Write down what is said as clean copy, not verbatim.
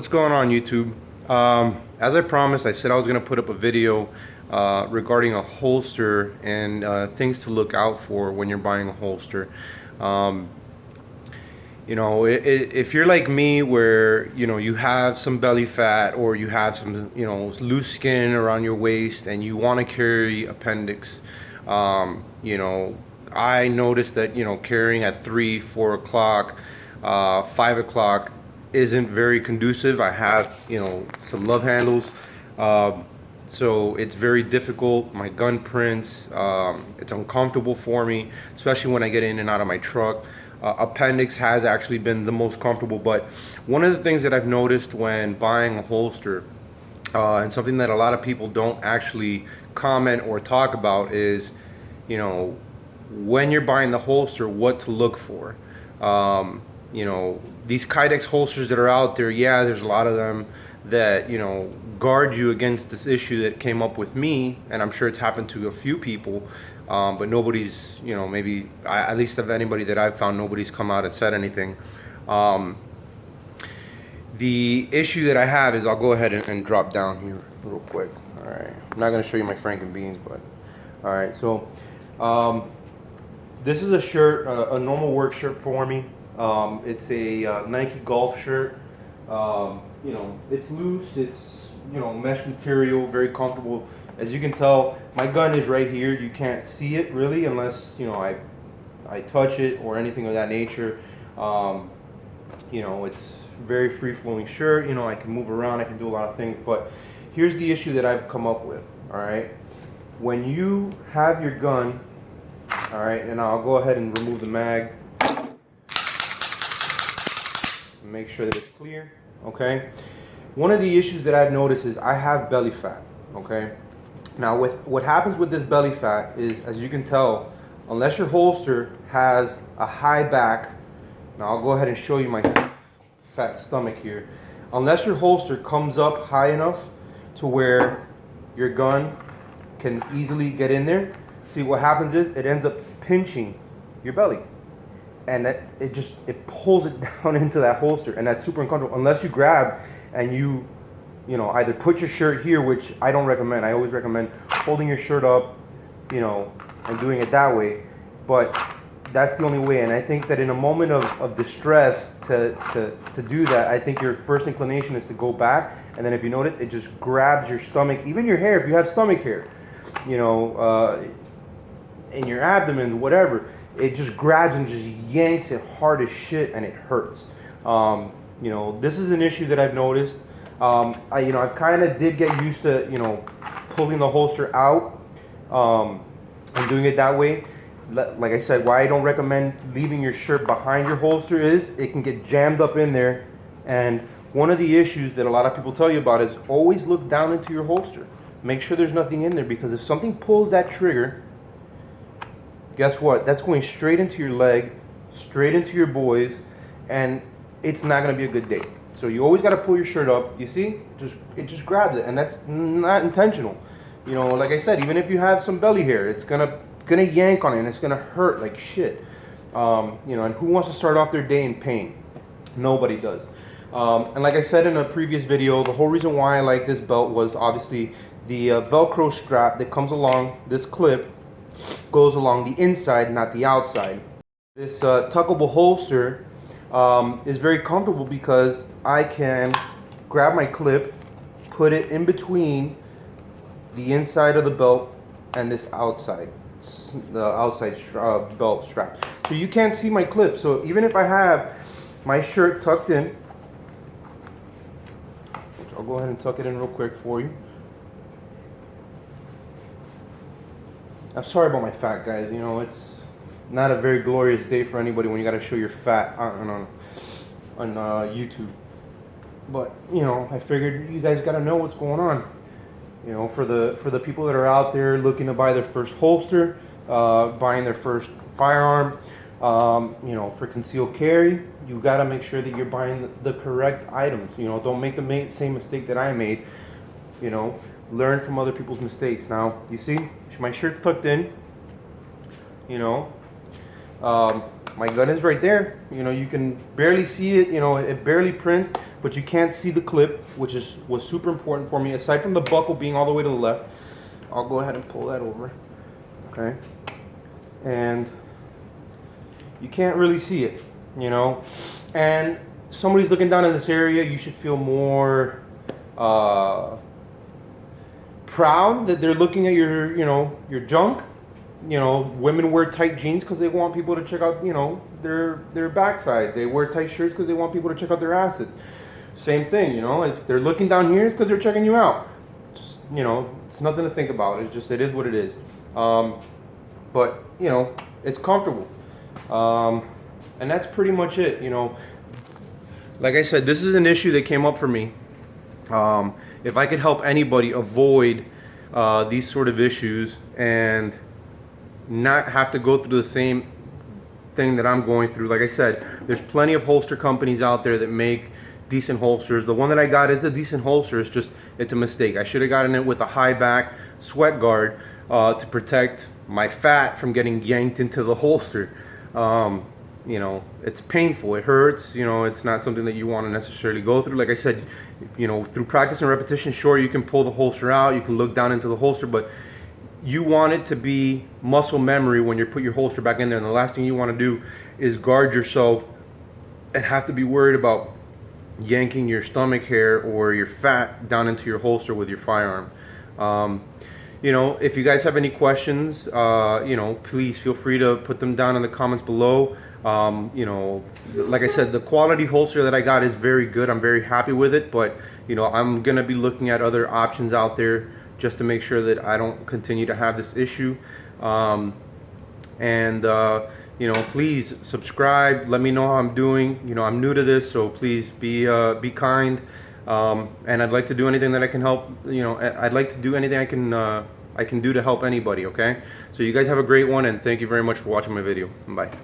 What's going on, YouTube? As I promised, I said I was going to put up a video regarding a holster and things to look out for when you're buying a holster. If you're like me, where you have some belly fat or you have some loose skin around your waist and you want to carry appendix, I noticed that carrying at 3, 4 o'clock, 5 o'clock isn't very conducive. I have some love handles, so it's very difficult. My gun prints, it's uncomfortable for me, especially when I get in and out of my truck. Appendix has actually been the most comfortable, but one of the things that I've noticed when buying a holster, and something that a lot of people don't actually comment or talk about, is when you're buying the holster, what to look for. These Kydex holsters that are out there, yeah, there's a lot of them that guard you against this issue that came up with me, and I'm sure it's happened to a few people, but nobody's at least of anybody that I've found, nobody's come out and said anything. The issue that I have is, I'll go ahead and drop down here real quick. All right, I'm not going to show you my Franken beans, but all right. So this is a shirt, a normal work shirt for me. It's a Nike golf shirt. It's loose, it's mesh material, very comfortable. As you can tell, my gun is right here. You can't see it really unless I touch it or anything of that nature. It's very free-flowing shirt. I can move around, I can do a lot of things. But here's the issue that I've come up with. All right, when you have your gun, all right, and I'll go ahead and remove the mag. Make sure that it's clear. Okay, one of the issues that I've noticed is I have belly fat. Okay, now what happens with this belly fat is, as you can tell, unless your holster has a high back, now I'll go ahead and show you my fat stomach here. Unless your holster comes up high enough to where your gun can easily get in there, see what happens is it ends up pinching your belly. And that it pulls it down into that holster, and that's super uncomfortable unless you grab and you either put your shirt here, which I don't recommend. I always recommend holding your shirt up, and doing it that way. But that's the only way. And I think that in a moment of distress to do that, I think your first inclination is to go back, and then if you notice, it just grabs your stomach, even your hair, if you have stomach hair, in your abdomen, whatever. It just grabs and just yanks it hard as shit, and it hurts. This is an issue that I've noticed. I've kind of did get used to, pulling the holster out, and doing it that way. Like I said, why I don't recommend leaving your shirt behind your holster is it can get jammed up in there. And one of the issues that a lot of people tell you about is always look down into your holster. Make sure there's nothing in there, because if something pulls that trigger, guess what? That's going straight into your leg, straight into your boys, and it's not going to be a good day. So you always got to pull your shirt up. You see? It just grabs it, and that's not intentional. Like I said, even if you have some belly hair, it's gonna yank on it, and it's gonna hurt like shit. And who wants to start off their day in pain? Nobody does. And like I said in a previous video, the whole reason why I like this belt was obviously the Velcro strap that comes along this clip goes along the inside, not the outside. This tuckable holster is very comfortable because I can grab my clip, put it in between the inside of the belt and this outside, the outside belt strap. So you can't see my clip. So even if I have my shirt tucked in, which I'll go ahead and tuck it in real quick for you. I'm sorry about my fat, guys. It's not a very glorious day for anybody when you got to show your fat on YouTube. But I figured you guys got to know what's going on. For the people that are out there looking to buy their first holster, buying their first firearm, for concealed carry, you got to make sure that you're buying the correct items. Don't make the same mistake that I made. Learn from other people's mistakes. Now, you see, my shirt's tucked in. My gun is right there. You can barely see it. It barely prints. but you can't see the clip, which was super important for me. Aside from the buckle being all the way to the left, I'll go ahead and pull that over, okay? And you can't really see it, you know? And somebody's looking down in this area, you should feel more proud that they're looking at your, you know, your junk. You know, women wear tight jeans because they want people to check out, you know, their backside. They wear tight shirts because they want people to check out their assets. Same thing, you know, if they're looking down here, it's because they're checking you out. Just, you know, it's nothing to think about. It's just, it is what it is. But, you know, it's comfortable. And that's pretty much it, you know. Like I said, this is an issue that came up for me. If I could help anybody avoid these sort of issues and not have to go through the same thing that I'm going through. Like I said, there's plenty of holster companies out there that make decent holsters. The one that I got is a decent holster. It's just, it's a mistake. I should have gotten it with a high back sweat guard to protect my fat from getting yanked into the holster. You know, it's painful, it hurts, you know, it's not something that you want to necessarily go through. Like I said, you know, through practice and repetition, sure, you can pull the holster out, you can look down into the holster, but you want it to be muscle memory when you put your holster back in there. And the last thing you want to do is guard yourself and have to be worried about yanking your stomach hair or your fat down into your holster with your firearm. You know, if you guys have any questions, you know, please feel free to put them down in the comments below. You know, like I said, the quality holster that I got is very good. I'm very happy with it, but you know, I'm gonna be looking at other options out there just to make sure that I don't continue to have this issue. You know, please subscribe. Let me know how I'm doing. You know, I'm new to this, so please be kind. And I'd like to do anything that I can help. You know, I'd like to do anything I can do to help anybody. Okay. So you guys have a great one, and thank you very much for watching my video. Bye.